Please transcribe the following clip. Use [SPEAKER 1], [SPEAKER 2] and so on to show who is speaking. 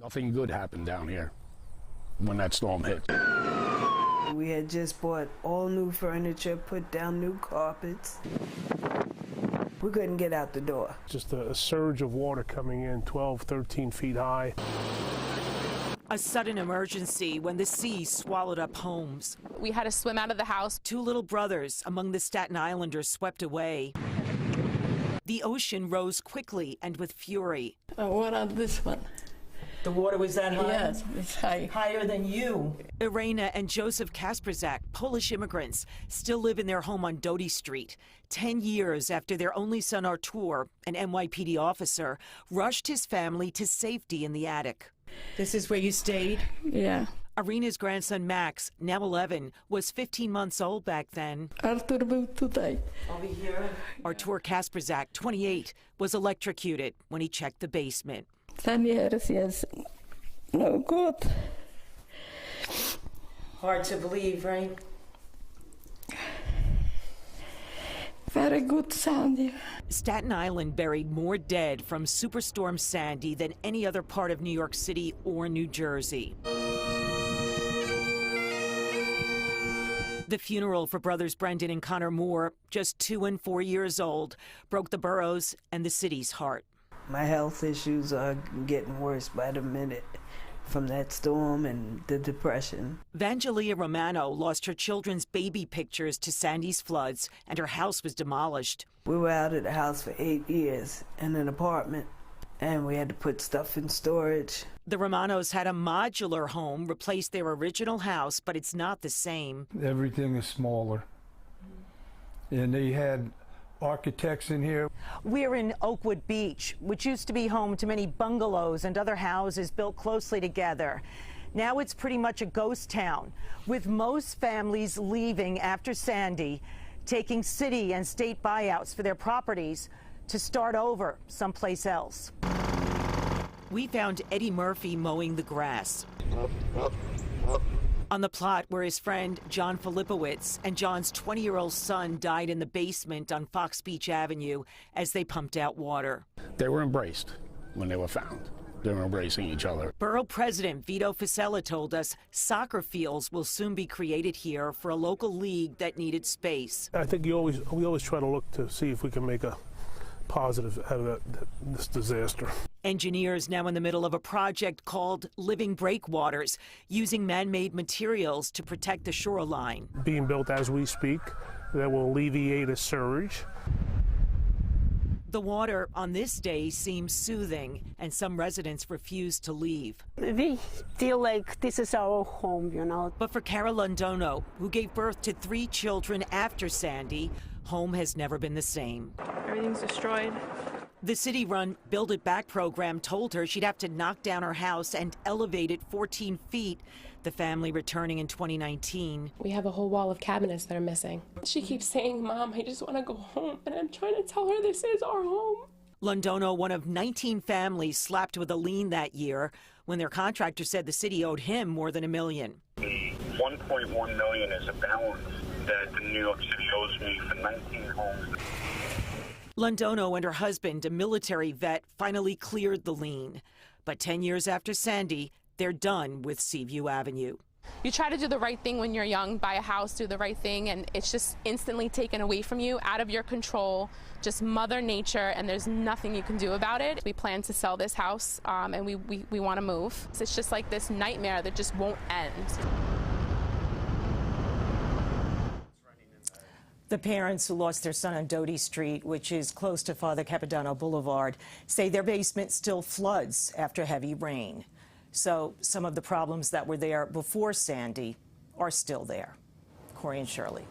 [SPEAKER 1] Nothing good happened down here when that storm hit.
[SPEAKER 2] We had just bought all new furniture, put down new carpets. We couldn't get out the door.
[SPEAKER 3] Just a surge of water coming in 12, 13 feet high.
[SPEAKER 4] A sudden emergency when the sea swallowed up homes.
[SPEAKER 5] We had to swim out of the house.
[SPEAKER 4] 2 little brothers among the Staten Islanders swept away. The ocean rose quickly and with fury.
[SPEAKER 6] What on this one?
[SPEAKER 4] The water was that high?
[SPEAKER 6] Yes, it's high.
[SPEAKER 4] Higher than you. Irena and Joseph Kasperzak, Polish immigrants, still live in their home on Doty Street. 10 years after their only son Artur, an NYPD officer, rushed his family to safety in the attic. This is where you stayed?
[SPEAKER 6] Yeah.
[SPEAKER 4] Irena's grandson Max, now 11, was 15 months old back then.
[SPEAKER 6] Artur był tutaj.
[SPEAKER 4] Over here? Artur Kasperzak, 28, was electrocuted when he checked the basement.
[SPEAKER 6] 10 years, yes. No good.
[SPEAKER 4] Hard to believe, right?
[SPEAKER 6] Very good, Sandy.
[SPEAKER 4] Staten Island buried more dead from Superstorm Sandy than any other part of New York City or New Jersey. The funeral for brothers Brendan and Connor Moore, just 2 and 4 years old, broke the borough's and the city's heart.
[SPEAKER 2] My health issues are getting worse by the minute from that storm and the depression.
[SPEAKER 4] Vangelia Romano lost her children's baby pictures to Sandy's floods, and her house was demolished.
[SPEAKER 2] We were out of the house for 8 years in an apartment, and we had to put stuff in storage.
[SPEAKER 4] The Romanos had a modular home replace their original house, but it's not the same.
[SPEAKER 7] Everything is smaller, and they had architects in here.
[SPEAKER 4] We're in Oakwood Beach, which used to be home to many bungalows and other houses built closely together. Now it's pretty much a ghost town, with most families leaving after Sandy, taking city and state buyouts for their properties to start over someplace else. We found Eddie Murphy mowing the grass on the plot where his friend John Filipowicz and John's 20-year-old son died in the basement on Fox Beach Avenue as they pumped out water.
[SPEAKER 1] They were embraced when they were found. They were embracing each other.
[SPEAKER 4] Borough President Vito Fasella told us soccer fields will soon be created here for a local league that needed space.
[SPEAKER 3] I think we always try to look to see if we can make a positive out of this disaster.
[SPEAKER 4] Engineers now in the middle of a project called Living Breakwaters, using man-made materials to protect the shoreline.
[SPEAKER 3] Being built as we speak, that will alleviate a surge.
[SPEAKER 4] The water on this day seems soothing, and some residents refuse to leave.
[SPEAKER 8] We feel like this is our home, you know.
[SPEAKER 4] But for Cara Londono, who gave birth to 3 children after Sandy, home has never been the same.
[SPEAKER 5] Everything's destroyed.
[SPEAKER 4] The city-run Build It Back program told her she'd have to knock down her house and elevate it 14 feet, the family returning in 2019.
[SPEAKER 5] We have a whole wall of cabinets that are missing. She keeps saying, "Mom, I just want to go home." And I'm trying to tell her this is our home.
[SPEAKER 4] Londono, one of 19 families slapped with a lien that year when their contractor said the city owed him more than $1 million.
[SPEAKER 9] The $1.1 million is a balance that the New York City owes me for 19 homes.
[SPEAKER 4] Londono and her husband, a military vet, finally cleared the lien. But 10 years after Sandy, they're done with Seaview Avenue.
[SPEAKER 5] You try to do the right thing when you're young, buy a house, do the right thing, and it's just instantly taken away from you, out of your control, just Mother Nature, and there's nothing you can do about it. We plan to sell this house, and we want to move. So it's just like this nightmare that just won't end.
[SPEAKER 4] The parents who lost their son on Doty Street, which is close to Father Capodanno Boulevard, say their basement still floods after heavy rain. So some of the problems that were there before Sandy are still there. Corey and Shirley.